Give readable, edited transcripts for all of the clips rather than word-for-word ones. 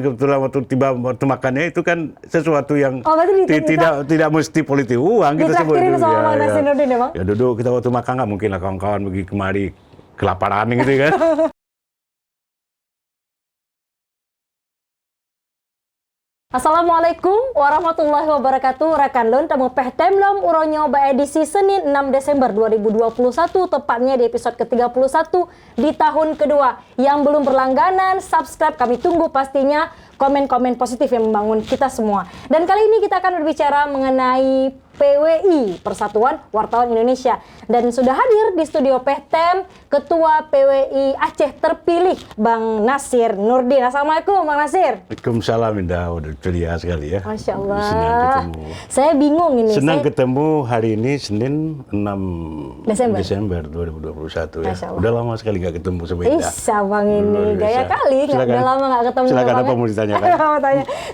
kebetulan waktu makannya itu kan sesuatu yang berarti tidak mesti politik uang kita sebut ditraktirin itu. sama Bang Nasir Nurdin ya Bang? Ya duduk kita waktu makan nggak mungkin lah kawan-kawan pergi kemari kelaparan gitu kan. Assalamualaikum warahmatullahi wabarakatuh. Rekan lun tamu pehtemlom uronyo edisi Senin 6 Desember 2021, tepatnya di episode ke-31 di tahun kedua. Yang belum berlangganan, subscribe, kami tunggu pastinya komen-komen positif yang membangun kita semua. Dan kali ini kita akan berbicara mengenai PWI, Persatuan Wartawan Indonesia. Dan sudah hadir di studio Pehtem Ketua PWI Aceh terpilih Bang Nasir Nurdin. Assalamualaikum Bang Nasir. Waalaikumsalam, Indah. Udah ceria sekali ya. Masya Allah. Senang ketemu. Saya bingung ini. Senang ketemu hari ini Senin 6 Desember 2021 ya. Udah lama sekali gak ketemu sebenarnya. Isa Bang ini gaya kali. Udah lama gak ketemu. Silakan apa mau ditanyakan?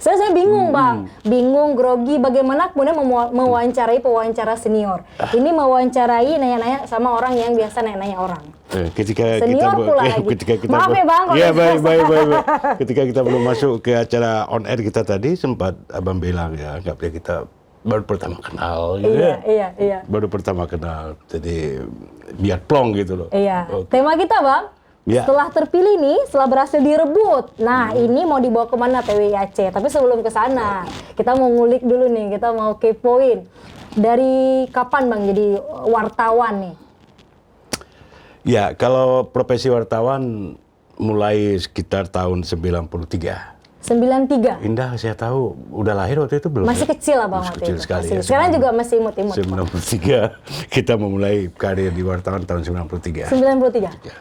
Saya bingung Bang. Bingung, grogi. Bagaimana kemudian mewawancarai pewawancara senior. Ini mewawancarai nanya-nanya sama orang yang biasa nanya-nanya orang. Ketika senior kita, pula lagi. Ketika kita Maaf ya Bang. Iya baik. Ketika kita belum masuk ke acara on air kita tadi sempat Abang bilang ya anggapnya kita baru pertama kenal gitu Iya. Baru pertama kenal. Jadi biar plong gitu loh. Iya. Okay. Tema kita Bang. Ya. Setelah terpilih nih, setelah berhasil direbut. Nah, ini mau dibawa kemana PWI Aceh? Tapi sebelum ke sana, kita mau ngulik dulu nih, kita mau kepoin. Dari kapan Bang jadi wartawan nih? Ya, kalau profesi wartawan mulai sekitar tahun 93. 93? Indah, saya tahu udah lahir waktu itu belum? Masih kecil lah Bang waktu kecil itu. Sekali ya. Sekarang juga masih imut-imut. 93, kita memulai karir di wartawan tahun 93. 93? Ya.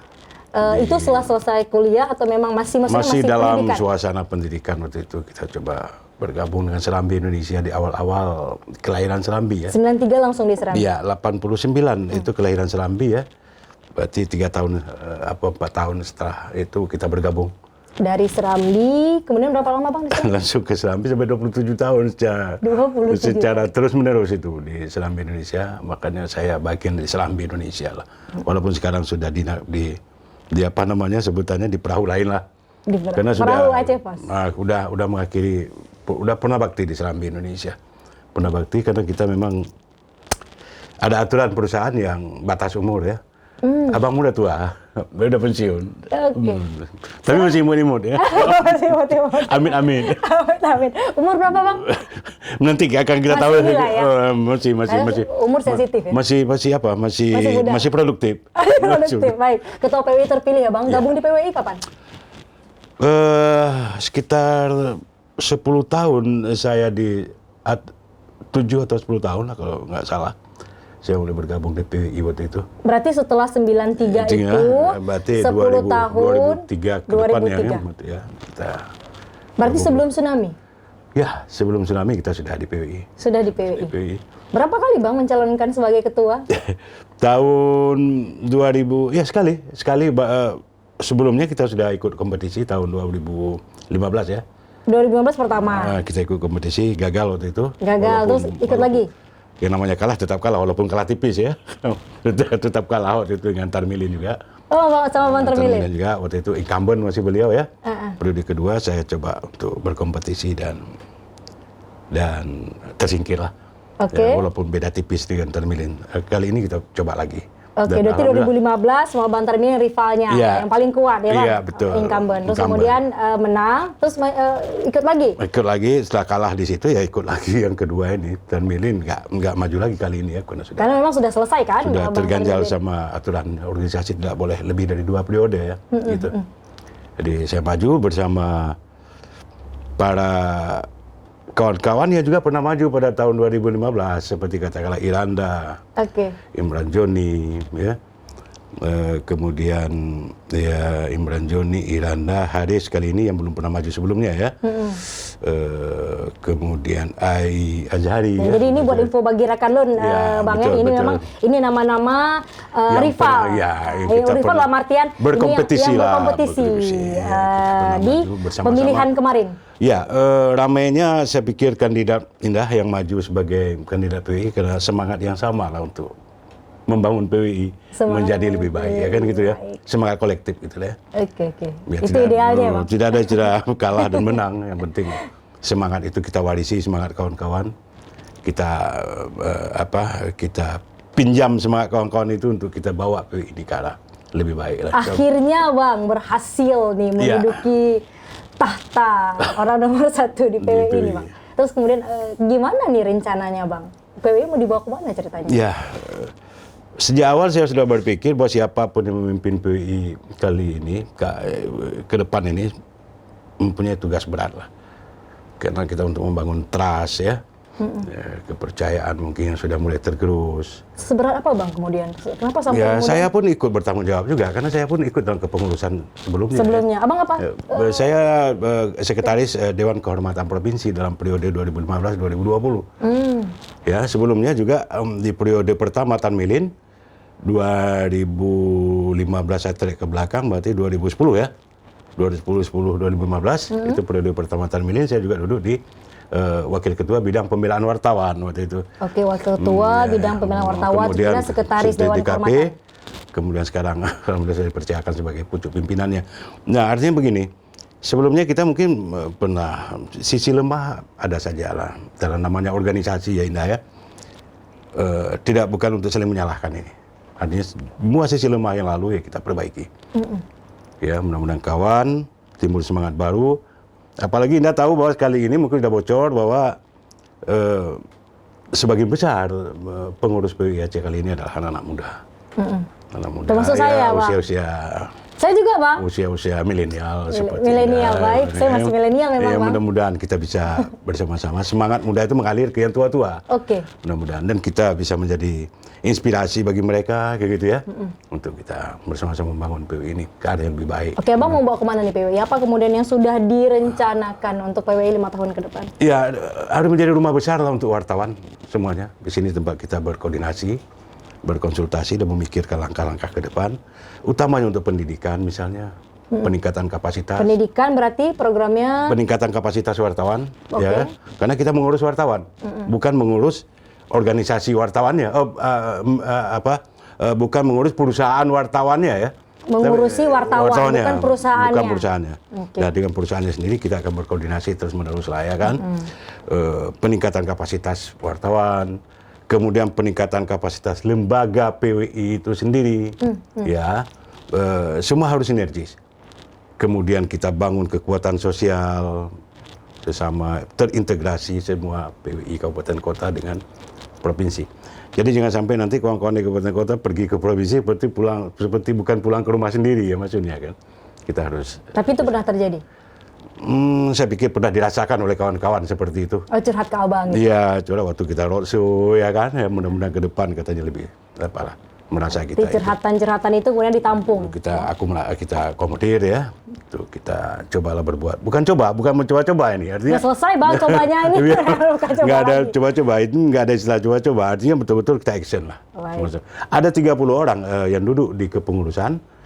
Itu setelah selesai kuliah atau memang masih dalam pendidikan? Suasana pendidikan waktu itu kita coba bergabung dengan Serambi Indonesia di awal-awal kelahiran Serambi ya. 93 langsung di Serambi? Iya, 89 itu kelahiran Serambi ya. Berarti 3 tahun, 4 tahun setelah itu kita bergabung. Dari Serambi, kemudian berapa lama Bang di Serambi? Langsung ke Serambi sampai 27 tahun secara terus-menerus itu di Serambi Indonesia. Makanya saya bagian dari Serambi Indonesia lah. Walaupun sekarang sudah di apa namanya sebutannya di perahu lain lah. Karena perahu Aceh Pos. Udah mengakhiri, udah pernah bakti di Serambi Indonesia. Pernah bakti karena kita memang ada aturan perusahaan yang batas umur ya. Abang muda tua, udah pensiun. Okay. Tapi masih imut-imut ya. Masih imut-imut. Amin. Umur berapa Bang? Nanti akan kita tahu. Ya? Masih. Umur sensitif ya? Masih produktif. Produktif, baik. Ketua PWI terpilih ya Bang. Gabung di PWI kapan? Sekitar 10 tahun saya 7 atau 10 tahun lah kalau nggak salah. Saya mulai bergabung di PWI waktu itu. Berarti setelah 93 itu, berarti 10 tahun, 2003 ke depannya ya. Berarti sebelum tsunami? Ya, sebelum tsunami kita sudah di PWI. Sudah di PWI. Berapa kali Bang mencalonkan sebagai ketua? Tahun 2000, ya sekali. Sebelumnya kita sudah ikut kompetisi tahun 2015 ya. 2015 pertama? Kita ikut kompetisi, gagal waktu itu. Terus ikut lagi? Yang namanya kalah tetap kalah, walaupun kalah tipis ya. Tetap kalah waktu itu dengan Tarmilin juga. Oh, sama Bang Tarmilin juga. Waktu itu incumbent masih beliau ya. Periode kedua saya coba untuk berkompetisi dan tersingkir lah. Ya, walaupun beda tipis dengan Tarmilin. Kali ini kita coba lagi. Berarti 2015 sama Bang Tarmilin rivalnya yang paling kuat ya Bang? Iya, betul. Incumbent. Terus kemudian menang, terus ikut lagi? Ikut lagi, setelah kalah di situ ya ikut lagi yang kedua ini. Tarmilin nggak maju lagi kali ini ya. Karena memang sudah selesai kan? Sudah terganjal sama aturan organisasi, tidak boleh lebih dari 2 periode ya. Gitu. Jadi saya maju bersama para kawan-kawan yang juga pernah maju pada tahun 2015 seperti katakanlah Iranda, Imran Joni, ya, kemudian ya Imran Joni, Iranda, Haris kali ini yang belum pernah maju sebelumnya ya, kemudian Ai Azhari. Ya, jadi ini buat info bagi rekan Lun, Bang ya, ini memang ini nama-nama rival. Rival dalam artian berkompetisi yang di pemilihan kemarin. Ya, ramainya saya pikir kandidat Indah yang maju sebagai kandidat PWI karena semangat yang sama lah untuk membangun PWI menjadi lebih baik, ya kan gitu ya. baik. Semangat kolektif gitu ya. Oke. Ya, Itu idealnya, Bang. Tidak ada istilah kalah dan menang, yang penting semangat itu kita warisi, semangat kawan-kawan. Kita kita pinjam semangat kawan-kawan itu untuk kita bawa PWI ini ke arah lebih baik lah. Akhirnya Bang berhasil nih menduduki tahta orang nomor 1 di PWI ini, Bang. Terus kemudian gimana nih rencananya, Bang? PWI mau dibawa ke mana ceritanya? Ya, sejak awal saya sudah berpikir bahwa siapapun yang memimpin PWI kali ini, ke depan ini, mempunyai tugas berat lah. Karena kita untuk membangun trust ya, kepercayaan mungkin yang sudah mulai tergerus. Seberat apa Bang kemudian? Kenapa sampai Ya, kemudian? saya pun ikut bertanggung jawab juga, karena saya pun ikut dalam kepengurusan sebelumnya. Sebelumnya, Abang apa? Saya sekretaris Dewan Kehormatan Provinsi dalam periode 2015-2020. Ya, sebelumnya juga di periode pertama Tan Milin 2015 saya tarik ke belakang, berarti 2010 ya. 2015 itu periode pertama Tan Milin, saya juga duduk di Wakil Ketua Bidang Pembelaan Wartawan waktu itu. Oke, Wakil Ketua Bidang Pembelaan Wartawan, kemudian juga Sekretaris Dewan DKP, Kehormatan. kemudian sekarang alhamdulillah saya dipercayakan sebagai pucuk pimpinannya. Nah, artinya begini, sebelumnya kita mungkin pernah sisi lemah ada saja lah dalam namanya organisasi ya Indah ya. Tidak bukan untuk saling menyalahkan ini. Artinya semua sisi lemah yang lalu ya kita perbaiki. Ya, mudah-mudahan kawan timbul semangat baru. Apalagi Indah tahu bahwa kali ini mungkin sudah bocor bahwa sebagian besar pengurus PWI Aceh kali ini adalah anak-anak muda. Anak muda. Termasuk saya, Pak. Usia-usia Saya juga, Bang. usia milenial seperti Milenial, Indah. baik. Saya masih milenial memang, Ya, Bang. mudah-mudahan kita bisa bersama-sama. Semangat muda itu mengalir ke yang tua-tua. Oke. Mudah-mudahan dan kita bisa menjadi inspirasi bagi mereka kayak gitu ya. Untuk kita bersama-sama membangun PWI ini ke arah yang lebih baik. Oke, Abang mau bawa kemana nih PWI? Apa kemudian yang sudah direncanakan untuk PWI 5 tahun ke depan? Ya, harus menjadi rumah besar lah untuk wartawan semuanya. Di sini tempat kita berkoordinasi, berkonsultasi dan memikirkan langkah-langkah ke depan, utamanya untuk pendidikan misalnya, peningkatan kapasitas. Pendidikan berarti programnya Peningkatan kapasitas wartawan, Oke. ya, karena kita mengurus wartawan, bukan mengurus organisasi wartawannya, bukan mengurus perusahaan wartawannya ya. mengurusi wartawan, Wartawannya, bukan perusahaannya. Bukan perusahaannya. Oke. Nah, dengan perusahaannya sendiri kita akan berkoordinasi terus-menerus lah ya kan. Peningkatan kapasitas wartawan, kemudian peningkatan kapasitas lembaga PWI itu sendiri, ya, semua harus sinergis. Kemudian kita bangun kekuatan sosial sesama, terintegrasi semua PWI kabupaten kota dengan provinsi. Jadi jangan sampai nanti kawan-kawan di kabupaten kota pergi ke provinsi seperti bukan pulang ke rumah sendiri ya maksudnya kan. Kita harus. Tapi itu pernah terjadi? Saya pikir pernah dirasakan oleh kawan-kawan seperti itu. Oh, curhat ke Abang gitu. Iya, coba waktu kita roadshow ya kan, ya mudah-mudahan ke depan katanya lebih apalah merasa kita Jadi curhatan-curhatan itu kemudian ditampung. kita akomodir ya, itu kita cobalah berbuat, bukan mencoba-coba ini artinya. Nggak selesai Bang cobanya ini. Bukan coba Nggak ada lagi. coba-coba, itu nggak ada istilah coba-coba, artinya betul-betul kita action lah. Baik. Ada 30 orang yang duduk di kepengurusan,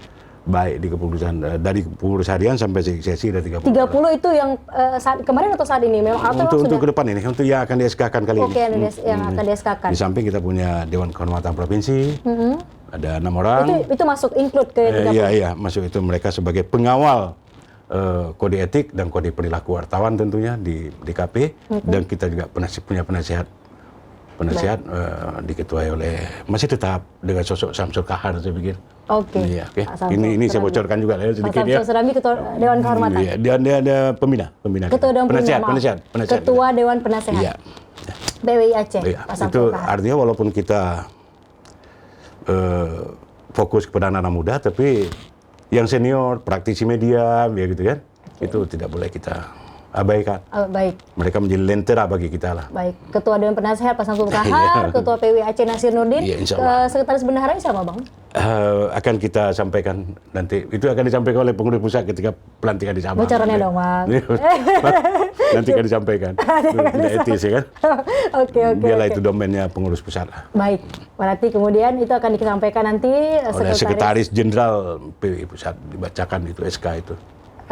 baik di kepengurusan dari pengurus harian sampai sesi ada 30 30 orang. itu yang saat kemarin atau saat ini memang atau Untuk sudah? ke depan ini, untuk yang akan di-SK-kan kali Oke, ini. yang akan di-SK-kan. Di samping kita punya Dewan Kehormatan Provinsi, ada 6 orang. Itu masuk include ke 30. Iya, masuk itu mereka sebagai pengawal kode etik dan kode perilaku wartawan tentunya di DKP, dan kita juga punya penasihat diketuai oleh masih tetap dengan sosok Samsul Kahar saya pikir. Oke. Iya, oke. Pak Samsul Ini saya Serami. bocorkan juga ya Pak sedikit ya. Samsul Serami, Ketua Dewan Kehormatan. Iya, dia ada pembina. Ketua Dewan penasihat, Pembina, maaf. penasihat. Ketua Dewan Penasehat. Iya. PWI Aceh. Iya, Pak itu Samsul Kahar. artinya walaupun kita fokus kepada anak-anak muda, tapi yang senior, praktisi media, ya gitu kan, itu tidak boleh kita abaikan. Baik. Mereka menjadi lentera bagi kita lah. Baik, Ketua Dewan Penasehat Pak Samsul Kahar, Ketua PWI Aceh Nasir Nurdin, Iya, insya Allah. Sekretaris Bendahara siapa Bang? Akan kita sampaikan nanti, itu akan disampaikan oleh pengurus pusat ketika pelantikan di Sabang. Bocorannya dong Bang. Nanti akan disampaikan. Tidak etis ya kan. Oke. Biarlah itu domainnya pengurus pusat lah. Baik, berarti kemudian itu akan disampaikan nanti Oleh Sekretaris Jenderal PWI Pusat, dibacakan itu SK itu.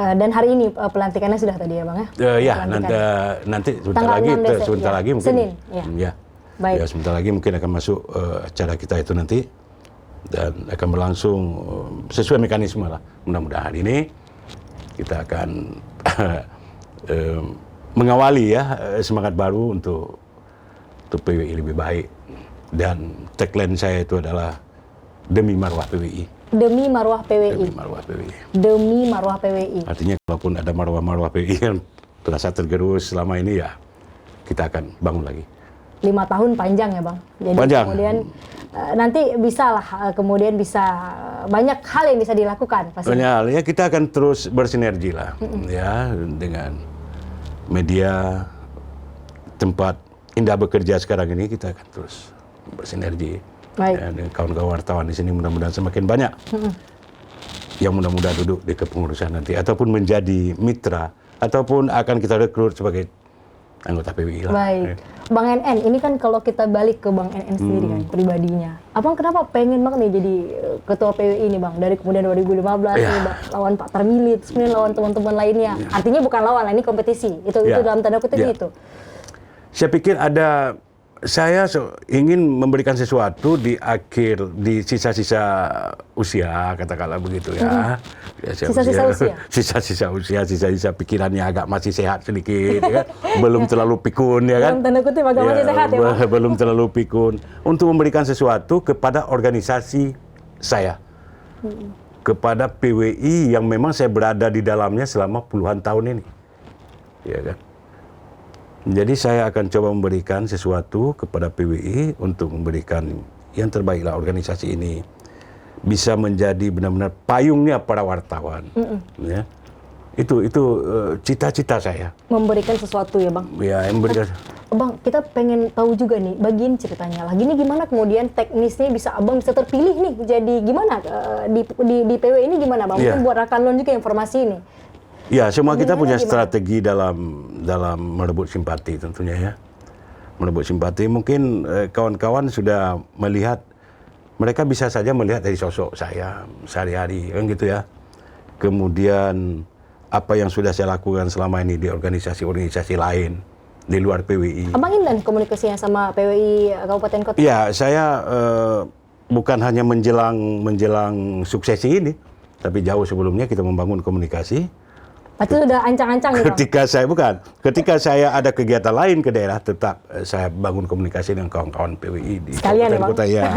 Dan hari ini pelantikannya sudah tadi ya Bang ya? Ya, Pelantikan. nanti sebentar Tanggal lagi, 6 Desember, ya. mungkin. Senin, ya. Ya. Baik. Ya, sebentar lagi mungkin akan masuk acara kita itu nanti. dan akan berlangsung sesuai mekanisme lah. Mudah-mudahan ini kita akan mengawali ya semangat baru untuk PWI lebih baik, dan tagline saya itu adalah demi marwah PWI. Demi marwah PWI. Demi marwah PWI. Demi marwah PWI. Artinya kalaupun ada marwah PWI yang terasa tergerus selama ini, ya kita akan bangun lagi. 5 tahun panjang ya Bang. Jadi panjang. Kemudian nanti kemudian bisa banyak hal yang bisa dilakukan pasti. Banyak hal ya, kita akan terus bersinergi lah ya dengan media tempat Indah bekerja sekarang ini, kita akan terus bersinergi. Baik. Ya, dengan kawan-kawan wartawan di sini, mudah-mudahan semakin banyak yang mudah-mudahan duduk di kepengurusan nanti ataupun menjadi mitra ataupun akan kita rekrut sebagai anggota PWI lah. Baik. Bang NN, ini kan kalau kita balik ke Bang NN sendiri kan, pribadinya. Abang kenapa pengen banget nih jadi ketua PWI ini Bang? Dari kemudian 2015 nih, Bang, lawan Pak Tarmilit, kemudian lawan teman-teman lainnya. Artinya bukan lawan, ini kompetisi. Itu dalam tanda kutip itu. Saya pikir saya ingin memberikan sesuatu di sisa-sisa usia, katakanlah begitu ya. Sisa-sisa usia? Sisa-sisa usia, sisa-sisa pikirannya agak masih sehat sedikit, ya kan? Belum terlalu pikun, ya kan? Dalam tanda kutip agak masih sehat ya Pak? Belum terlalu pikun. Untuk memberikan sesuatu kepada organisasi saya. Kepada PWI yang memang saya berada di dalamnya selama puluhan tahun ini. Ya kan? Jadi saya akan coba memberikan sesuatu kepada PWI untuk memberikan yang terbaiklah organisasi ini bisa menjadi benar-benar payungnya para wartawan. Ya. Itu cita-cita saya. Memberikan sesuatu ya Bang? Ya, memberikan. Bang, kita pengen tahu juga nih, bagian ceritanya lagi nih gimana kemudian teknisnya bisa Abang bisa terpilih nih jadi gimana di PWI ini gimana Bang? Mungkin buat rekan Lon juga informasi ini. Ya, semua kita punya strategi dalam merebut simpati tentunya ya. Merebut simpati, mungkin kawan-kawan sudah melihat, mereka bisa saja melihat dari sosok saya sehari-hari, kan gitu ya. Kemudian apa yang sudah saya lakukan selama ini di organisasi-organisasi lain di luar PWI. Abang intens komunikasinya sama PWI Kabupaten Kota? Ya, saya bukan hanya menjelang suksesi ini, tapi jauh sebelumnya kita membangun komunikasi. Itu sudah ancang-ancang nih, Bang? Ketika saya ada kegiatan lain ke daerah, tetap saya bangun komunikasi dengan kawan-kawan PWI di Kabupaten Kota ya.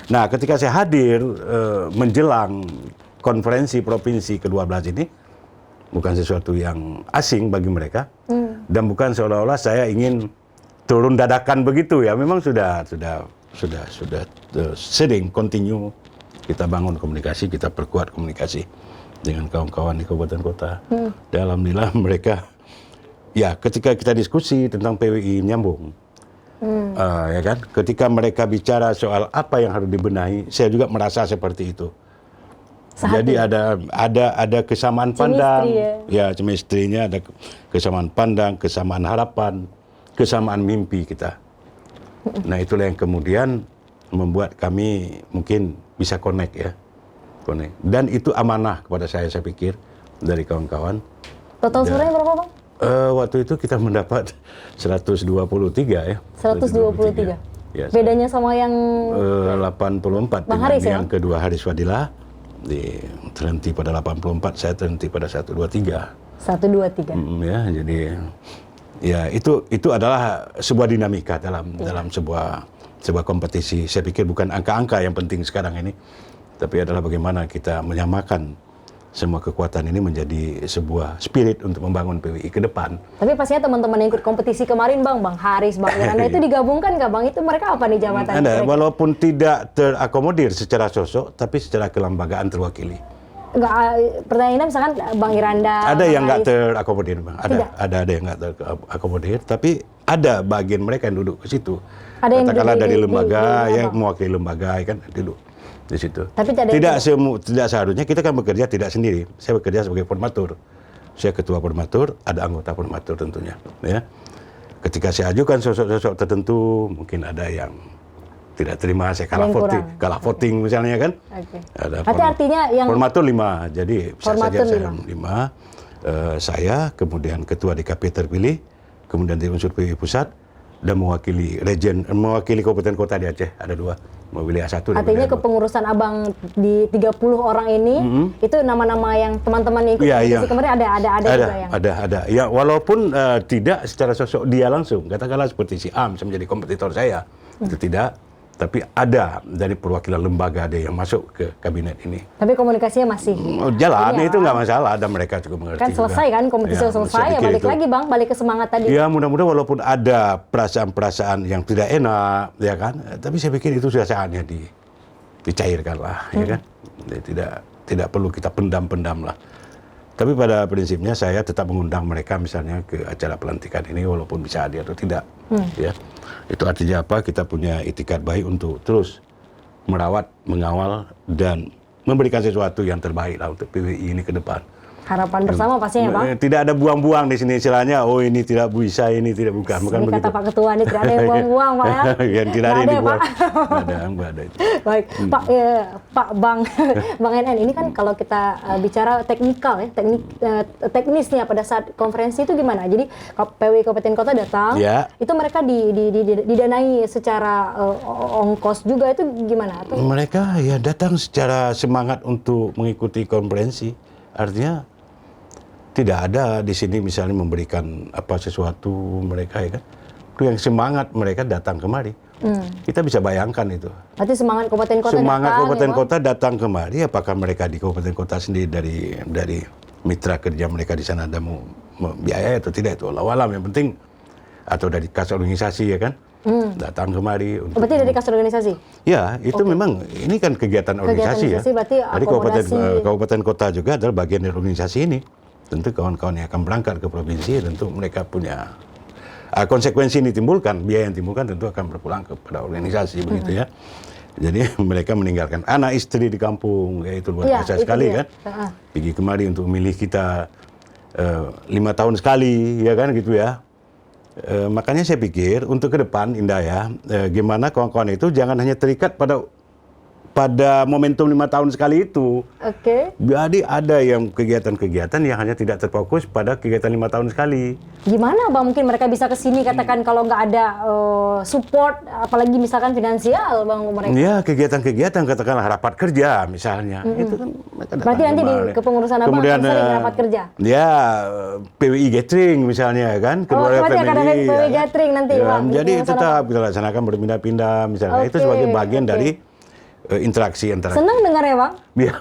Nah, ketika saya hadir menjelang konferensi provinsi ke-12 ini, bukan sesuatu yang asing bagi mereka, dan bukan seolah-olah saya ingin turun dadakan begitu ya. Memang sudah sering continue kita bangun komunikasi, kita perkuat komunikasi dengan kawan-kawan di kabupaten kota. Dan alhamdulillah mereka, ya ketika kita diskusi tentang PWI nyambung, ya kan. Ketika mereka bicara soal apa yang harus dibenahi, saya juga merasa seperti itu. Jadi ada kesamaan pandang, ya chemistry-nya ada kesamaan pandang, kesamaan harapan, kesamaan mimpi kita. Nah itulah yang kemudian membuat kami mungkin bisa connect ya. Dan itu amanah kepada saya pikir dari kawan-kawan. Total suaranya berapa Bang? Waktu itu kita mendapat 123 ya. 123? Ya, bedanya sama yang 84 Bang Haris, yang ya? kedua Haris Wadillah terhenti pada 84, saya terhenti pada 123. 123. Ya, jadi ya itu adalah sebuah dinamika dalam sebuah kompetisi. Saya pikir bukan angka-angka yang penting sekarang ini, tapi adalah bagaimana kita menyamakan semua kekuatan ini menjadi sebuah spirit untuk membangun PWI ke depan. Tapi pastinya teman-teman yang ikut kompetisi kemarin Bang Haris, Bang Iranda itu digabungkan nggak Bang? Itu mereka apa nih jabatan? Ada, walaupun tidak terakomodir secara sosok, tapi secara kelembagaan terwakili. Enggak, pertanyaannya misalkan Bang Iranda, ada Bang yang nggak Haris. terakomodir, Bang. Ada yang nggak terakomodir, tapi ada bagian mereka yang duduk ke situ. Ada yang katakanlah dari lembaga, yang mewakili lembaga, kan duduk di situ. Tapi tidak seharusnya kita kan bekerja tidak sendiri. Saya bekerja sebagai formatur. Saya ketua formatur, ada anggota formatur tentunya. Ya. Ketika saya ajukan sosok-sosok tertentu, mungkin ada yang tidak terima, saya kalah voting misalnya kan. Ada artinya yang formatur 5, jadi saya 5. Saya kemudian ketua DKP terpilih, kemudian di unsur PWI pusat dan mewakili Kabupaten Kota di Aceh ada 2. Mobil A1. Artinya kepengurusan Abang di 30 orang ini, itu nama-nama yang teman-teman yang ikut kompetisi kemarin ada juga yang... Ada. Ya, walaupun tidak secara sosok dia langsung, katakanlah seperti si A bisa menjadi kompetitor saya, itu tidak. Tapi ada dari perwakilan lembaga ada yang masuk ke kabinet ini. Tapi komunikasinya masih jalan, itu nggak masalah. Ada mereka cukup mengerti. Kan selesai kan, kompetisi selesai, ya balik lagi Bang, balik ke semangat tadi. Ya mudah-mudahan walaupun ada perasaan-perasaan yang tidak enak, ya kan. Tapi saya pikir itu sudah saatnya dicairkan lah, ya kan. Tidak perlu kita pendam-pendam lah. Tapi pada prinsipnya saya tetap mengundang mereka misalnya ke acara pelantikan ini walaupun bisa hadir atau tidak. Ya. Itu artinya apa? Kita punya itikat baik untuk terus merawat, mengawal, dan memberikan sesuatu yang terbaik lah untuk PWI ini ke depan. Harapan bersama pastinya Bang. Tidak ada buang-buang di sini istilahnya, oh ini tidak bisa, ini tidak bukan. Bukan ini begitu. Kata Pak Ketua ini tidak ada yang buang-buang Pak ya. Yang tidak ada yang dibuang. Nggak ada itu. Baik, Pak Bang NN, ini kan kalau kita bicara teknikal ya, teknisnya pada saat konferensi itu gimana? Jadi PWI Kabupaten Kota datang, itu mereka didanai secara ongkos juga, itu gimana? Atau? Mereka ya datang secara semangat untuk mengikuti konferensi. Artinya tidak ada di sini misalnya memberikan apa sesuatu mereka, ya kan? Itu yang semangat mereka datang kemari. Kita bisa bayangkan itu. Berarti semangat Kabupaten Kota Kabupaten Kota datang kemari, apakah mereka di Kabupaten Kota sendiri dari mitra kerja mereka di sana ada mau biaya atau tidak, itu Allah alam, yang penting, atau dari kas organisasi, ya kan? Datang kemari. Berarti dari kas organisasi? Ya, itu memang ini kan kegiatan organisasi ya. Berarti dari Kabupaten Kota juga adalah bagian dari organisasi ini. Tentu kawan-kawan yang akan berangkat ke provinsi, tentu mereka punya konsekuensi ini timbulkan, biaya yang timbulkan tentu akan berpulang kepada organisasi, begitu ya. Jadi mereka meninggalkan anak istri di kampung, ya itu luar biasa sekali kan. Pergi kemari untuk memilih kita 5 tahun sekali, ya kan gitu ya. Makanya saya pikir untuk ke depan Indah ya, gimana kawan-kawan itu jangan hanya terikat pada momentum 5 tahun sekali itu. Oke. Jadi ada yang kegiatan-kegiatan yang hanya tidak terfokus pada kegiatan 5 tahun sekali. Gimana Bang mungkin mereka bisa ke sini, katakan kalau nggak ada support, apalagi misalkan finansial Bang mereka? Ya, kegiatan-kegiatan katakanlah rapat kerja misalnya. Itu kan mereka datang. Berarti nanti di kepengurusan Abang kemudian sering rapat kerja? Ya, PWI Gathering misalnya kan. Keluarga family. PWI Gathering nanti Bang. Jadi tetap kita laksanakan berpindah-pindah misalnya. Itu sebagai bagian dari interaksi antara. Senang dengar ya Bang? Ya,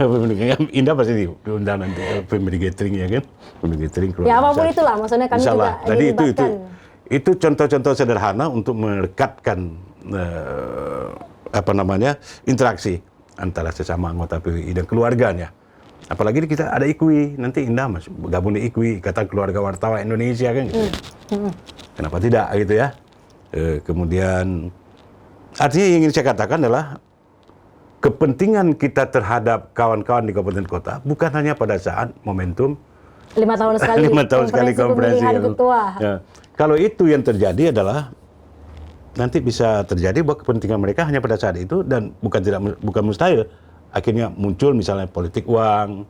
Indah pasti diundang nanti family gathering, ya kan? Family gathering. Ya apapun itulah, maksudnya kami juga tadi itu contoh-contoh sederhana untuk merekatkan interaksi antara sesama anggota PWI dan keluarganya. Apalagi kita ada IKWI, nanti Indah mas gabung di IKWI, Ikatan Keluarga Wartawan Indonesia kan gitu. Kenapa tidak gitu ya? Kemudian artinya yang ingin saya katakan adalah kepentingan kita terhadap kawan-kawan di Kabupaten Kota bukan hanya pada saat momentum 5 tahun sekali konferensi pemilihan ketua. Ya. Kalau itu yang terjadi adalah nanti bisa terjadi bahwa kepentingan mereka hanya pada saat itu, dan bukan mustahil akhirnya muncul misalnya politik uang.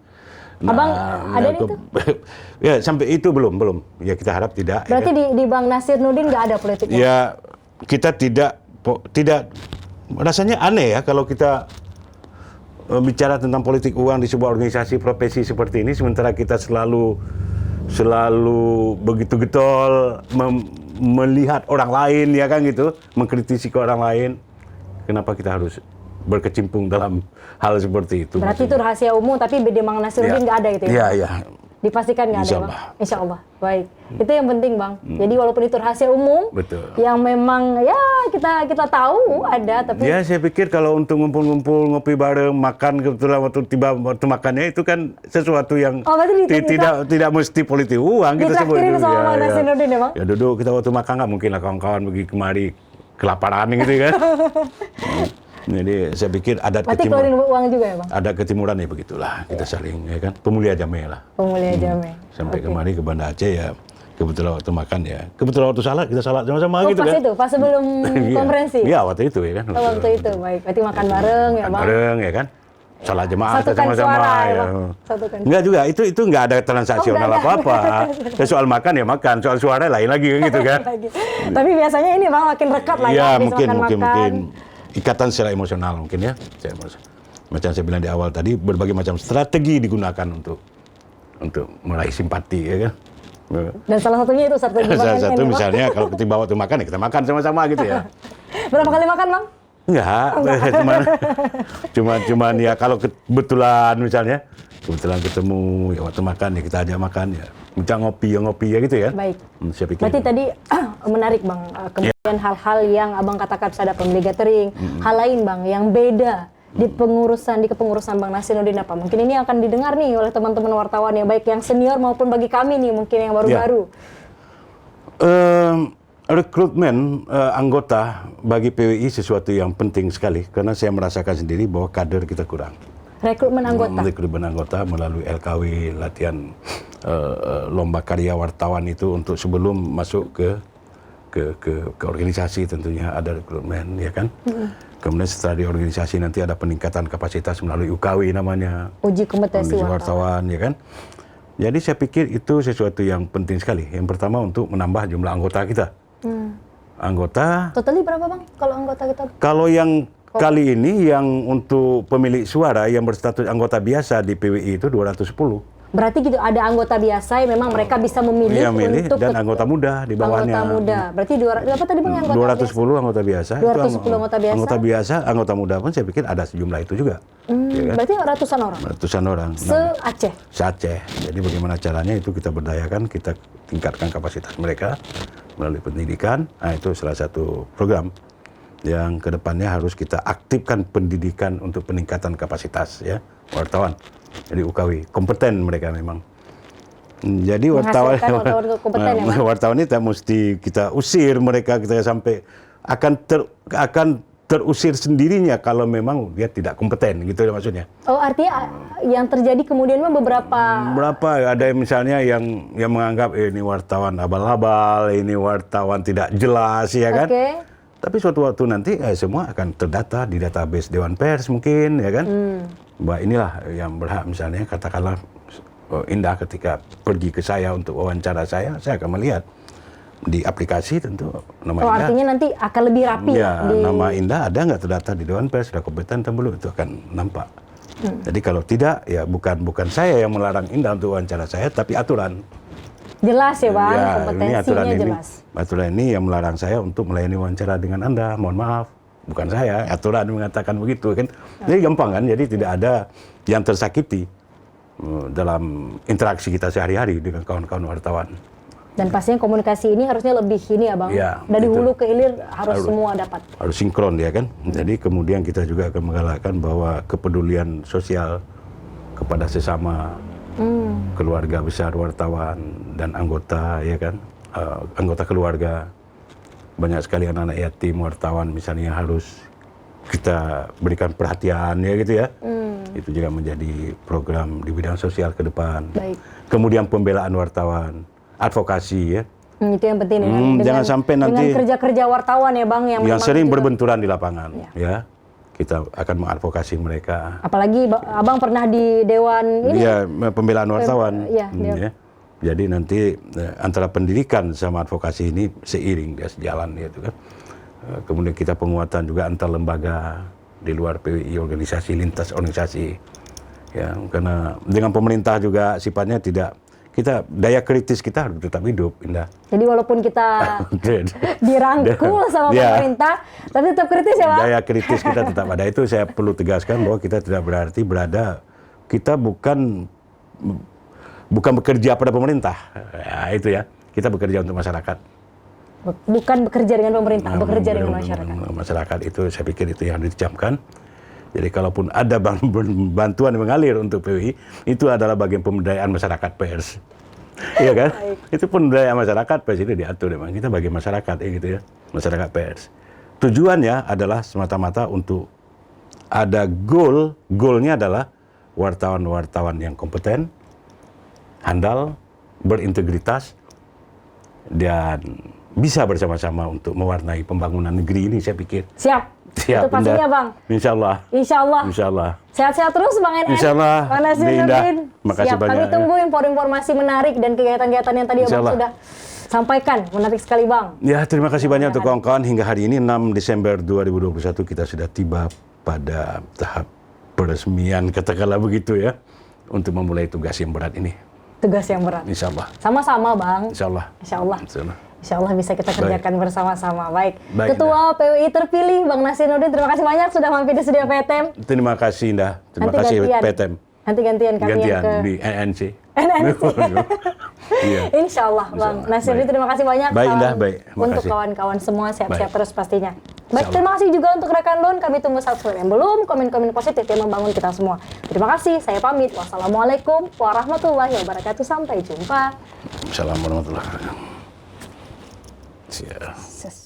Abang ada itu? Ya sampai itu belum. Ya kita harap tidak. Berarti ya, di Bang Nasir Nurdin nggak ada politik uang? Ya kita tidak rasanya aneh ya kalau kita bicara tentang politik uang di sebuah organisasi profesi seperti ini, sementara kita selalu begitu getol melihat orang lain, ya kan gitu, mengkritisi ke orang lain. Kenapa kita harus berkecimpung dalam hal seperti itu? Berarti itu rahasia umum, tapi di Bang Nasiruddin nggak ada gitu ya? Iya. Dipastikan nggak ada, Bang? Insya Allah. Baik. Itu yang penting, Bang. Jadi walaupun itu rahasia umum, betul, yang memang ya kita tahu ada, tapi ya saya pikir kalau untuk ngumpul-ngumpul, ngopi bareng, makan kebetulan waktu makannya itu kan sesuatu yang tidak mesti politik uang. Kita sebut itu sama Bang Nasiruddin ya, Bang? Ya duduk kita waktu makan, nggak mungkin lah kawan-kawan pergi kemari kelaparan gitu kan. Jadi saya pikir adat ketimuran. Berarti keluarin uang juga ya Bang? Adat ketimuran ya begitulah, kita saling ya kan, pemulia Jameh lah. Pemulia Jameh. Sampai kemari ke Banda Aceh ya, kebetulan waktu makan ya, kebetulan waktu salat kita salat sama-sama gitu kan. Pas sebelum konferensi? Iya waktu itu ya kan. Waktu itu, baik. Berarti makan bareng ya Bang? Bareng ya kan. Salat jemaah sama-sama ya. Enggak juga, itu enggak ada transaksional apa-apa. Soal makan ya makan, soal suara lain lagi gitu kan. Tapi biasanya ini Bang makin rekat lah ya, mungkin. ikatan secara emosional mungkin ya. Macam saya bilang di awal tadi, berbagai macam strategi digunakan untuk meraih simpati, ya kan. Dan salah satunya itu strategi makan. Salah satu misalnya kalau kita bawa waktu makan, ya kita makan sama-sama gitu ya. Berapa kali makan, Bang? Enggak, cuman ya kalau kebetulan misalnya, kebetulan ketemu ya waktu makan ya kita ajak makan ya. Bincang ngopi ya gitu ya. Baik. Saya pikir. Berarti tadi menarik, Bang. Kemudian hal-hal yang Abang katakan ada pembeli catering, hal lain, Bang, yang beda di kepengurusan Bang Nasiruddin apa? Mungkin ini akan didengar nih oleh teman-teman wartawan ya, baik yang senior maupun bagi kami nih mungkin yang baru-baru. Rekrutmen anggota bagi PWI sesuatu yang penting sekali karena saya merasakan sendiri bahwa kader kita kurang. Rekrutmen anggota. Rekrutmen anggota melalui LKW, latihan lomba karya wartawan itu untuk sebelum masuk ke organisasi tentunya ada rekrutmen, ya kan. Kemudian setelah di organisasi nanti ada peningkatan kapasitas melalui UKW namanya. Uji kompetensi wartawan, ya kan. Jadi saya pikir itu sesuatu yang penting sekali. Yang pertama untuk menambah jumlah anggota kita. Anggota. Totally berapa, Bang, kalau anggota kita? Kalau yang kali ini yang untuk pemilik suara yang berstatus anggota biasa di PWI itu 210. Berarti gitu ada anggota biasa yang memang mereka bisa memilih untuk dan anggota muda di bawahnya. Anggota muda. Berarti apa tadi, Bang, yang anggota 210 anggota biasa. 210 anggota biasa. Anggota biasa, anggota muda pun saya pikir ada sejumlah itu juga. Ya kan? Berarti ratusan orang. Ratusan orang. Se-Aceh. Se-Aceh. Jadi bagaimana caranya itu kita berdayakan, kita tingkatkan kapasitas mereka melalui pendidikan. Nah, itu salah satu program yang kedepannya harus kita aktifkan pendidikan untuk peningkatan kapasitas ya wartawan. Jadi UKW kompeten mereka memang. Jadi wartawan kompeten, ya, wartawan ini tak mesti kita usir mereka, kita sampai akan terusir sendirinya kalau memang dia tidak kompeten, gitu ya maksudnya. Oh, artinya yang terjadi kemudian beberapa ada misalnya yang menganggap ini wartawan abal-abal, ini wartawan tidak jelas, ya kan. Tapi suatu waktu nanti semua akan terdata di database Dewan Pers mungkin, ya kan. Bahwa inilah yang berhak, misalnya katakanlah Indah ketika pergi ke saya untuk wawancara saya akan melihat di aplikasi tentu nama Indah. Artinya nanti akan lebih rapi ya, nama Indah ada nggak terdata di Dewan Pers, sudah kompeten atau belum, itu akan nampak. Jadi kalau tidak, ya bukan saya yang melarang Indah untuk wawancara saya, tapi aturan. Jelas ya, Bang, ya, kompetensinya jelas. Aturan ini yang melarang saya untuk melayani wawancara dengan Anda, mohon maaf. Bukan saya, aturan mengatakan begitu kan. Jadi gampang kan, jadi tidak ada yang tersakiti dalam interaksi kita sehari-hari dengan kawan-kawan wartawan. Dan pastinya komunikasi ini harusnya lebih ini ya, Bang. Ya, dari hulu ke hilir harus semua dapat. Harus sinkron ya kan. Jadi kemudian kita juga akan menggalakkan bahwa kepedulian sosial kepada sesama keluarga besar wartawan dan anggota, ya kan, anggota keluarga. Banyak sekali anak-anak yatim wartawan misalnya harus kita berikan perhatian ya gitu ya. Itu juga menjadi program di bidang sosial ke depan. Baik. Kemudian pembelaan wartawan, advokasi ya. Itu yang penting jangan sampai nanti dengan kerja-kerja wartawan ya, Bang, yang sering berbenturan di lapangan ya. Kita akan mengadvokasi mereka. Apalagi Abang pernah di Dewan ini. Iya, pembelaan wartawan. Ya. Jadi nanti antara pendidikan sama advokasi ini seiring, dia sejalan gitu kan. Kemudian kita penguatan juga antar lembaga di luar PWI, organisasi lintas organisasi. Ya, karena dengan pemerintah juga sifatnya kita daya kritis kita harus tetap hidup, Indah. Jadi walaupun kita dirangkul sama pemerintah, tapi tetap kritis ya, Pak? Daya kritis kita tetap ada. Itu saya perlu tegaskan bahwa kita tidak berarti kita bukan bekerja pada pemerintah, ya, itu ya. Kita bekerja untuk masyarakat. Bukan bekerja dengan pemerintah, bekerja dengan masyarakat. Masyarakat itu saya pikir itu yang dicamkan. Jadi kalaupun ada bantuan yang mengalir untuk PWI, itu adalah bagian pemberdayaan masyarakat pers. Iya kan? Itu pemberdayaan masyarakat pers itu diatur memang. Kita bagi masyarakat gitu ya, masyarakat pers. Tujuannya adalah semata-mata untuk ada goalnya adalah wartawan-wartawan yang kompeten, handal, berintegritas, dan bisa bersama-sama untuk mewarnai pembangunan negeri ini, saya pikir. Siap. Itu pastinya, Bang. Insya Allah. Insya Allah. Insya Allah. Sehat-sehat terus, Bang NN. Insya Allah. Bang Nasiruddin. Makasih siap. banyak. Kami tunggu informasi menarik dan kegiatan-kegiatan yang tadi Abang sudah sampaikan? Menarik sekali Bang. Ya, terima kasih banyak untuk kawan-kawan. Hingga hari ini 6 Desember 2021 kita sudah tiba pada tahap peresmian, katakanlah begitu ya, untuk memulai tugas yang berat ini. Tugas yang berat. Insya Allah. Sama-sama Bang. Insya Allah. Insya Allah. Insya Allah. Insya Allah bisa kita kerjakan bersama-sama. Baik. Baik, Ketua PWI terpilih Bang Nasiruddin, terima kasih banyak sudah mampir di studio PTM. Terima kasih Indah. Terima Nanti kasih gantian. PTM. Nanti gantian kami Gantian yang ke di NNC. NNC. Iya. Insya Allah Bang Nasiruddin, terima kasih banyak. Baik, Salam Indah, baik. Terima untuk kasih. kawan-kawan semua, sehat-sehat Baik. terus pastinya. Baik, Insya Allah. terima kasih juga untuk rekan Lun. Kami tunggu subscribe yang belum, komen-komen positif yang membangun kita semua. Terima kasih, saya pamit. Wassalamualaikum warahmatullahi wabarakatuh. Sampai jumpa. Assalamualaikum warahmatullahi wabarakatuh. Siap. Ses.